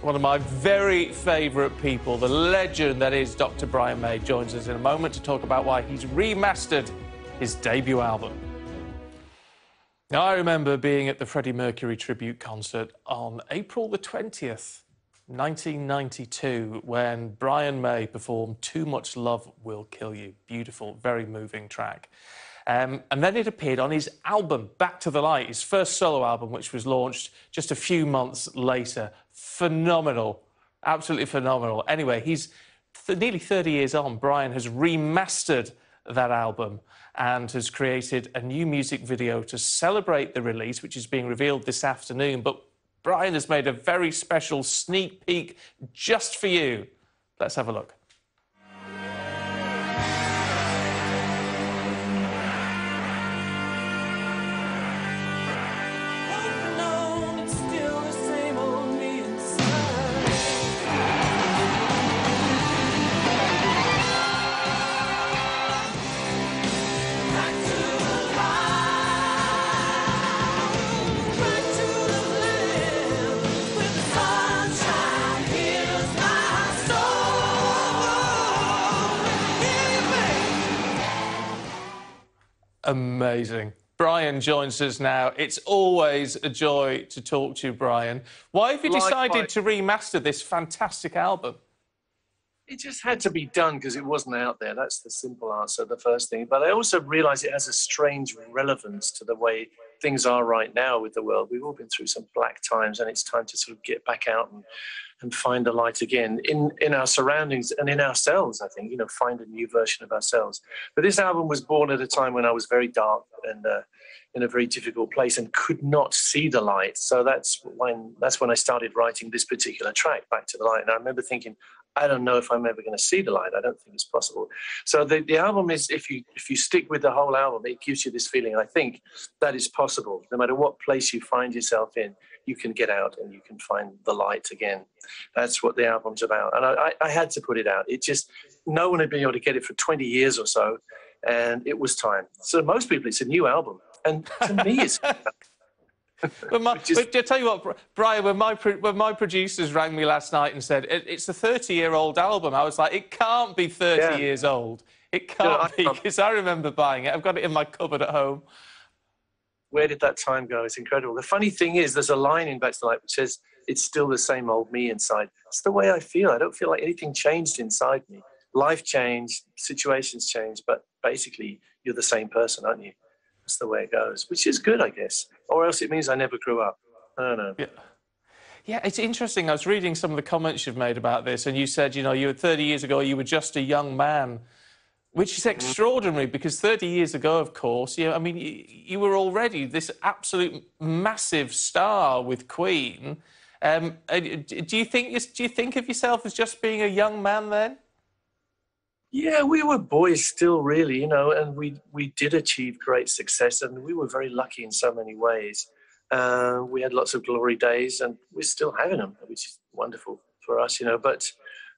One of my very favourite people, the legend that is Dr. Brian May, joins us in a moment to talk about why he's remastered his debut album. Now, I remember being at the Freddie Mercury tribute concert on April the 20th, 1992, when Brian May performed Too Much Love Will Kill You. Beautiful, very moving track. And then it appeared on his album, Back to the Light, his first solo album, which was launched just a few months later. Phenomenal, absolutely phenomenal. Anyway, he's nearly 30 years on. Brian has remastered that album and has created a new music video to celebrate the release, which is being revealed this afternoon. But Brian has made a very special sneak peek just for you. Let's have a look. Amazing. Brian joins us now. It's always a joy to talk to you, Brian. Why have you decided to remaster this fantastic album? It just had to be done because it wasn't out there. That's the simple answer, the first thing. But I also realise it has a strange relevance to the way things are right now with the world. We've all been through some black times, and it's time to sort of get back out and find the light again in our surroundings and in ourselves, I think, find a new version of ourselves. But this album was born at a time when I was very dark and in a very difficult place and could not see the light. So that's when I started writing this particular track, Back to the Light. And I remember thinking, I don't know if I'm ever going to see the light. I don't think it's possible. So the album is, if you stick with the whole album, it gives you this feeling. And I think that is possible. No matter what place you find yourself in, you can get out and you can find the light again. That's what the album's about. And I had to put it out. No one had been able to get it for 20 years or so, and it was time. So most people, it's a new album. And to me, it's... I tell you what, Brian, when my producers rang me last night and said, it's a 30-year-old album, I was like, it can't be 30 years old. It can't be, because I remember buying it. I've got it in my cupboard at home. Where did that time go? It's incredible. The funny thing is, there's a line in Back to the Light which says, it's still the same old me inside. It's the way I feel. I don't feel like anything changed inside me. Life changed, situations changed, but basically, you're the same person, aren't you? That's the way it goes, which is good, I guess. Or else it means I never grew up. I don't know. Yeah, it's interesting. I was reading some of the comments you've made about this, and you said, you were 30 years ago, you were just a young man, which is extraordinary because 30 years ago, of course, you were already this absolute massive star with Queen. Do you think of yourself as just being a young man then? Yeah, we were boys still, really, and we did achieve great success, and we were very lucky in so many ways. We had lots of glory days, and we're still having them, which is wonderful for us, But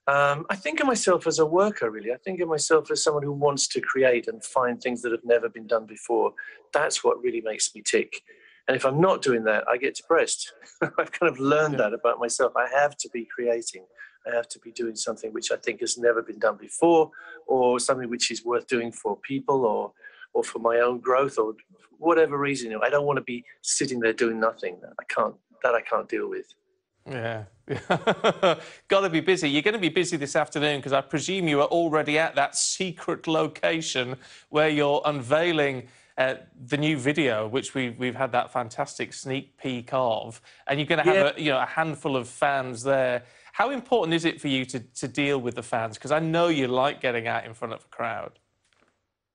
I think of myself as a worker, really. I think of myself as someone who wants to create and find things that have never been done before. That's what really makes me tick. And if I'm not doing that, I get depressed. I've kind of learned that about myself. I have to be creating. I have to be doing something which I think has never been done before, or something which is worth doing for people or for my own growth or whatever reason. I don't want to be sitting there doing nothing. I can't deal with. Yeah. Got to be busy. You're going to be busy this afternoon because I presume you are already at that secret location where you're unveiling the new video, which we've had that fantastic sneak peek of, and you're going to have a handful of fans there. How important is it for you to deal with the fans? Because I know you like getting out in front of a crowd.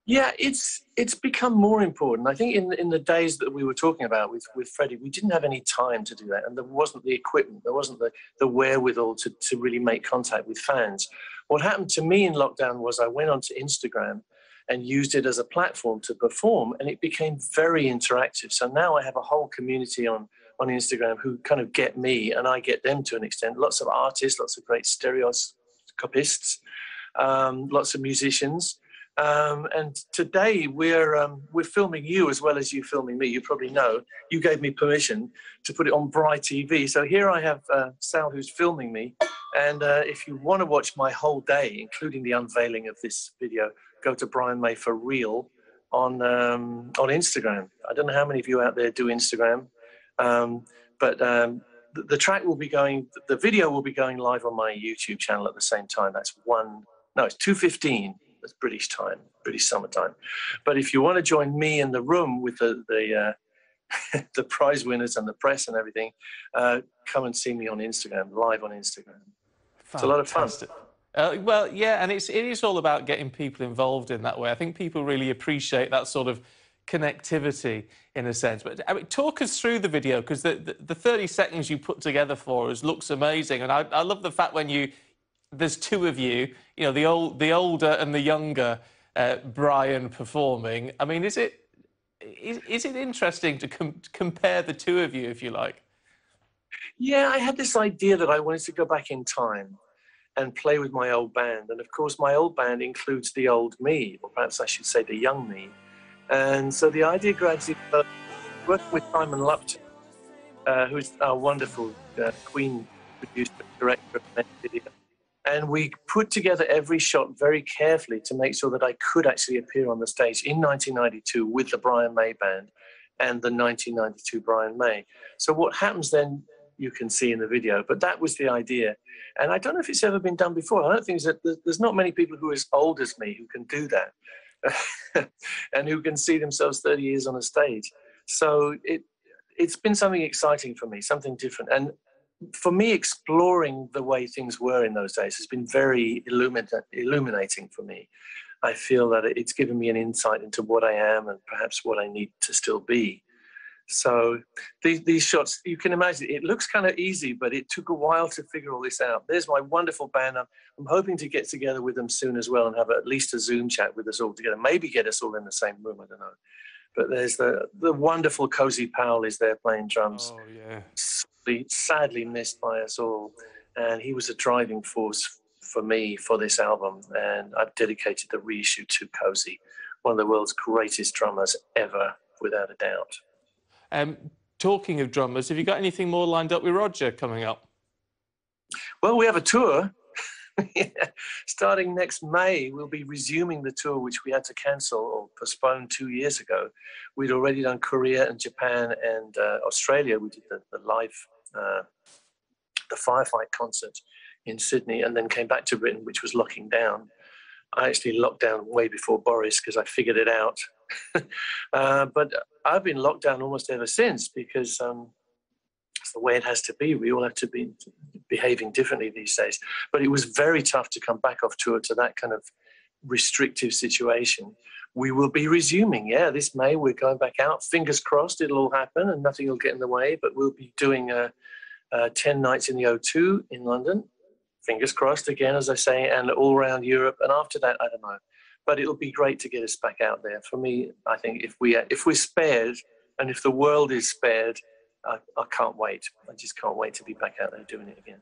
Yeah, it's become more important. I think in the days that we were talking about with Freddie, we didn't have any time to do that, and there wasn't the equipment, there wasn't the wherewithal to really make contact with fans. What happened to me in lockdown was I went onto Instagram and used it as a platform to perform, and it became very interactive. So now I have a whole community on Instagram who kind of get me, and I get them to an extent. Lots of artists, lots of great stereoscopists, lots of musicians. And today we're filming you as well as you filming me. You probably know. You gave me permission to put it on Bry TV. So here I have Sal, who's filming me. And if you want to watch my whole day, including the unveiling of this video, go to Brian May for Real on Instagram. I don't know how many of you out there do Instagram, but the track will be going. The video will be going live on my YouTube channel at the same time. It's 2:15. That's British time, British summertime. But if you want to join me in the room with the prize winners and the press and everything, come and see me on Instagram, live on Instagram. Fantastic. It's a lot of fun. Well, yeah, and it is all about getting people involved in that way. I think people really appreciate that sort of connectivity in a sense. But I mean, talk us through the video, because the 30 seconds you put together for us looks amazing. And I love the fact when there's two of you, you know, the older and the younger Brian performing. I mean, is it interesting to compare the two of you, if you like? Yeah, I had this idea that I wanted to go back in time and play with my old band. And of course, my old band includes the old me, or perhaps I should say the young me. And so the idea gradually working with Simon Lupton, who's our wonderful Queen producer, director of the video. And we put together every shot very carefully to make sure that I could actually appear on the stage in 1992 with the Brian May Band and the 1992 Brian May. So what happens then, you can see in the video, but that was the idea. And I don't know if it's ever been done before. I don't think there's not many people who are as old as me who can do that and who can see themselves 30 years on a stage. So it's been something exciting for me, something different. And for me, exploring the way things were in those days has been very illuminating for me. I feel that it's given me an insight into what I am and perhaps what I need to still be. So these shots, you can imagine, it looks kind of easy, but it took a while to figure all this out. There's my wonderful band. I'm hoping to get together with them soon as well and have at least a Zoom chat with us all together. Maybe get us all in the same room, I don't know. But there's the wonderful Cozy Powell is there playing drums. Oh, yeah. Sadly missed by us all. And he was a driving force for me for this album. And I've dedicated the reissue to Cozy, one of the world's greatest drummers ever, without a doubt. Talking of drummers, have you got anything more lined up with Roger coming up? Well, we have a tour. Yeah. Starting next May, we'll be resuming the tour, which we had to cancel or postpone 2 years ago. We'd already done Korea and Japan and Australia. We did the live, the Firefight concert in Sydney, and then came back to Britain, which was locking down. I actually locked down way before Boris because I figured it out. But I've been locked down almost ever since because it's the way it has to be. We all have to be behaving differently these days. But it was very tough to come back off tour to that kind of restrictive situation. We will be resuming, this May. We're going back out. Fingers crossed it'll all happen and nothing will get in the way. But we'll be doing 10 nights in the O2 in London. Fingers crossed again, as I say, and all around Europe. And after that, I don't know. But it'll be great to get us back out there. For me, I think if we're spared and if the world is spared, I can't wait. I just can't wait to be back out there doing it again.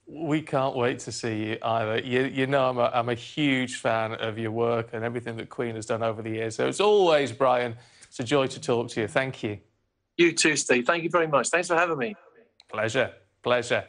We can't wait to see you either. You know I'm a huge fan of your work and everything that Queen has done over the years. So as always, Brian, it's a joy to talk to you. Thank you. You too, Steve. Thank you very much. Thanks for having me. Pleasure. Pleasure.